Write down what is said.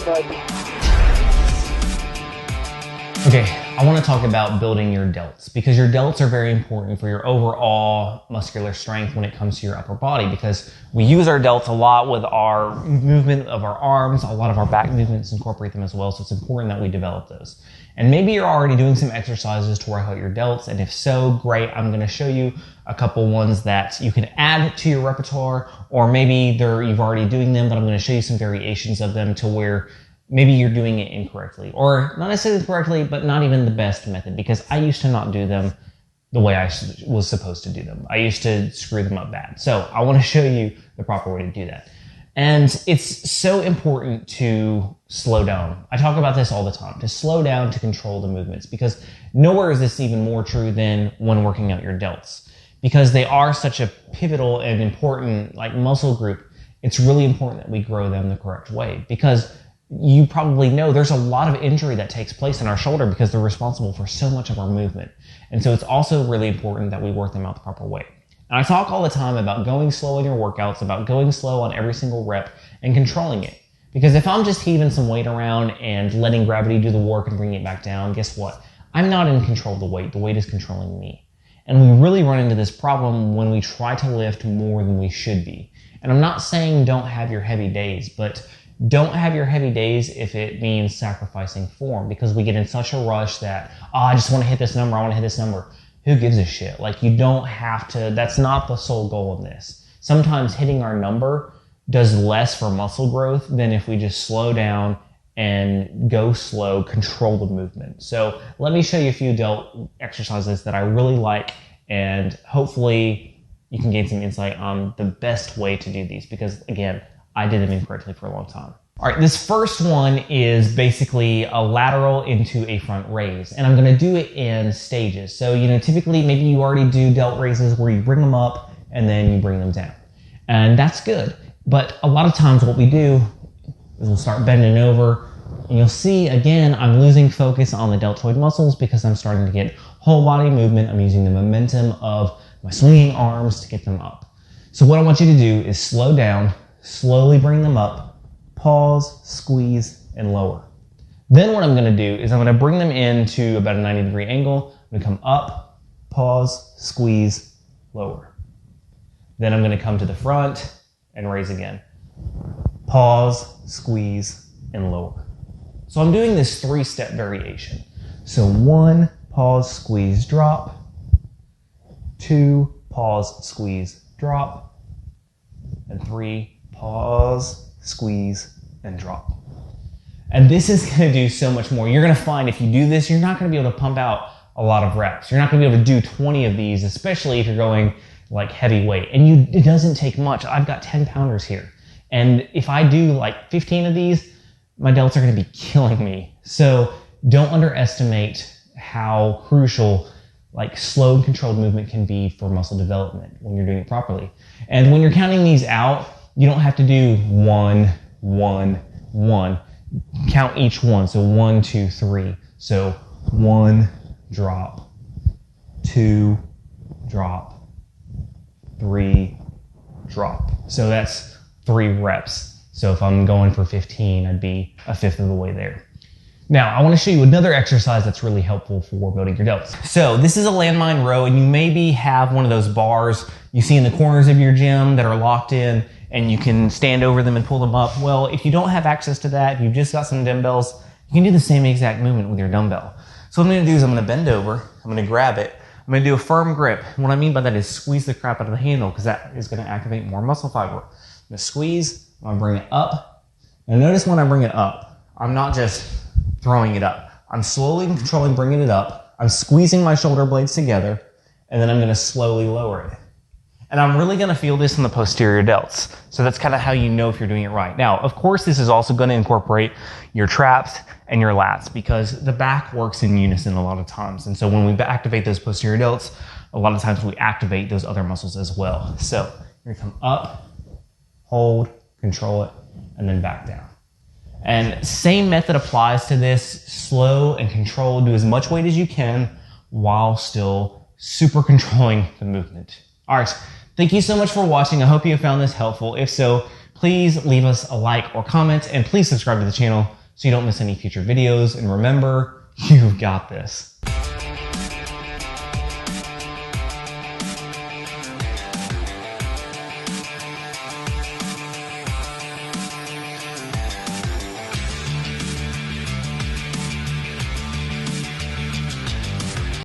Okay, I want to talk about building your delts because your delts are very important for your overall muscular strength when it comes to your upper body, because we use our delts a lot with our movement of our arms. A lot of our back movements incorporate them as well, so it's important that we develop those. And maybe you're already doing some exercises to work out your delts, and if so, great. I'm going to show you a couple ones that you can add to your repertoire, or maybe you've already doing them, but I'm going to show you some variations of them to where maybe you're doing it incorrectly, or not necessarily correctly, but not even the best method, because I used to not do them the way I was supposed to do them. I used to screw them up bad. So I want to show you the proper way to do that. And it's so important to slow down. I talk about this all the time, to slow down, to control the movements, because nowhere is this even more true than when working out your delts, because they are such a pivotal and important muscle group. It's really important that we grow them the correct way, because you probably know there's a lot of injury that takes place in our shoulder because they're responsible for so much of our movement. And so it's also really important that we work them out the proper way. And I talk all the time about going slow in your workouts, about going slow on every single rep and controlling it. Because if I'm just heaving some weight around and letting gravity do the work and bringing it back down, guess what? I'm not in control of the weight. The weight is controlling me. And we really run into this problem when we try to lift more than we should be. And I'm not saying don't have your heavy days, but don't have your heavy days if it means sacrificing form, because we get in such a rush that, I just want to hit this number, I want to hit this number. Who gives a shit? You don't have to, that's not the sole goal of this. Sometimes hitting our number does less for muscle growth than if we just slow down and go slow, control the movement. So let me show you a few delt exercises that I really like, and hopefully you can gain some insight on the best way to do these, because again, I did them incorrectly for a long time. All right, this first one is basically a lateral into a front raise, and I'm gonna do it in stages. So, typically maybe you already do delt raises where you bring them up and then you bring them down. And that's good. But a lot of times what we do is we'll start bending over, and you'll see, again, I'm losing focus on the deltoid muscles because I'm starting to get whole body movement. I'm using the momentum of my swinging arms to get them up. So what I want you to do is slow down, slowly bring them up, pause, squeeze, and lower. Then what I'm going to do is I'm going to bring them into about a 90-degree angle. I'm going to come up, pause, squeeze, lower. Then I'm going to come to the front and raise again. Pause, squeeze, and lower. So I'm doing this 3-step variation. So 1, pause, squeeze, drop. 2, pause, squeeze, drop. And 3, pause, squeeze, and drop. And this is going to do so much more. You're going to find if you do this, you're not going to be able to pump out a lot of reps. You're not going to be able to do 20 of these, especially if you're going heavy weight. And it doesn't take much. I've got 10 pounders here. And if I do 15 of these, my delts are going to be killing me. So don't underestimate how crucial slow and controlled movement can be for muscle development when you're doing it properly. And when you're counting these out, you don't have to do 1, 1, 1. Count each one. So 1, 2, 3. So 1, drop. 2, drop. 3, drop. So that's 3 reps. So if I'm going for 15, I'd be a fifth of the way there. Now, I want to show you another exercise that's really helpful for building your delts. So this is a landmine row, and you maybe have one of those bars you see in the corners of your gym that are locked in, and you can stand over them and pull them up. Well, if you don't have access to that, you've just got some dumbbells, you can do the same exact movement with your dumbbell. So what I'm going to do is I'm going to bend over, I'm going to grab it, I'm going to do a firm grip. And what I mean by that is squeeze the crap out of the handle, because that is going to activate more muscle fiber. I'm going to squeeze, I'm going to bring it up. Now notice when I bring it up, I'm not just throwing it up. I'm slowly controlling bringing it up. I'm squeezing my shoulder blades together, and then I'm going to slowly lower it. And I'm really going to feel this in the posterior delts. So that's kind of how you know if you're doing it right. Now, of course, this is also going to incorporate your traps and your lats, because the back works in unison a lot of times. And so when we activate those posterior delts, a lot of times we activate those other muscles as well. So you're going to come up, hold, control it, and then back down. And same method applies to this. Slow and controlled. Do as much weight as you can while still super controlling the movement. All right. Thank you so much for watching. I hope you found this helpful. If so, please leave us a like or comment, and please subscribe to the channel so you don't miss any future videos. And remember, you've got this.